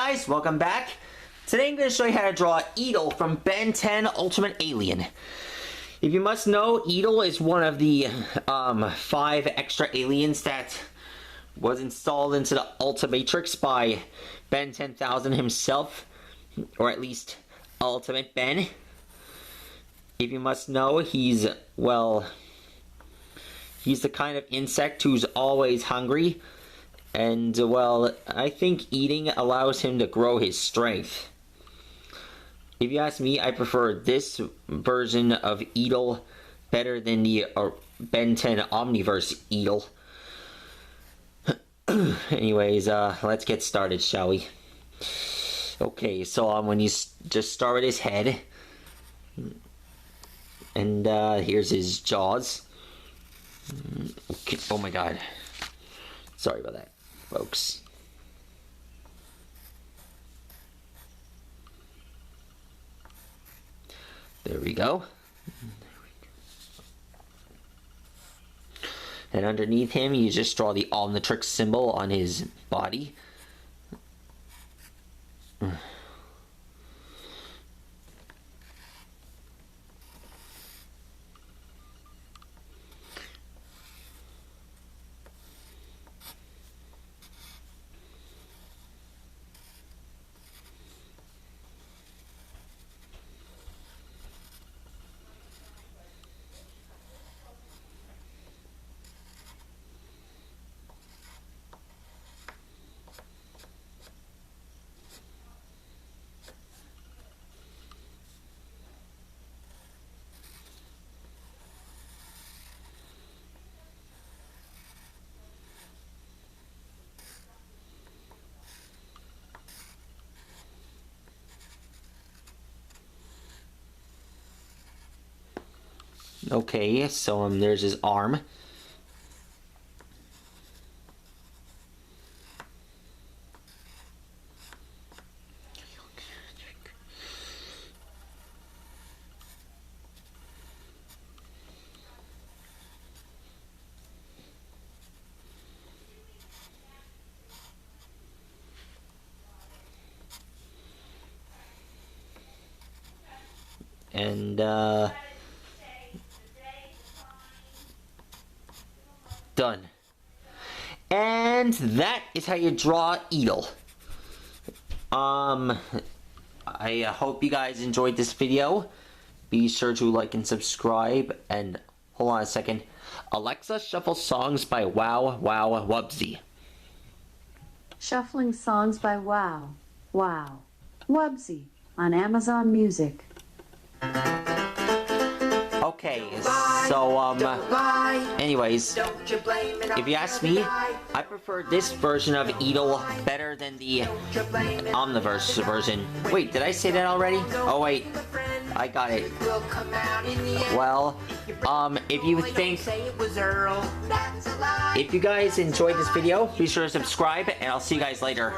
guys, welcome back. Today I'm going to show you how to draw Eatle from Ben 10 Ultimate Alien. If you must know, Eatle is one of the 5 extra aliens that was installed into the Ultimatrix by Ben 10,000 himself, or at least Ultimate Ben. If you must know, he's the kind of insect who's always hungry. And, well, I think eating allows him to grow his strength. If you ask me, I prefer this version of Eatle better than the Ben 10 Omniverse Eatle. Anyways, let's get started, shall we? Okay, so when you just start with his head. And here's his jaws. Okay. Oh my god. Sorry about that, folks. There we go. And underneath him, you just draw the Omnitrix symbol on his body. Okay, so there's his arm. And done. And that is how you draw Eatle. I hope you guys enjoyed this video. Be sure to like and subscribe. And hold on a second. Alexa, shuffle songs by Wow Wow Wubsy. Shuffling songs by Wow Wow Wubsy on Amazon Music. Okay, so, anyways, if you ask me, I prefer this version of Eatle better than the Omniverse version. Wait, did I say that already? Oh, wait, I got it. Well, if you guys enjoyed this video, be sure to subscribe, and I'll see you guys later.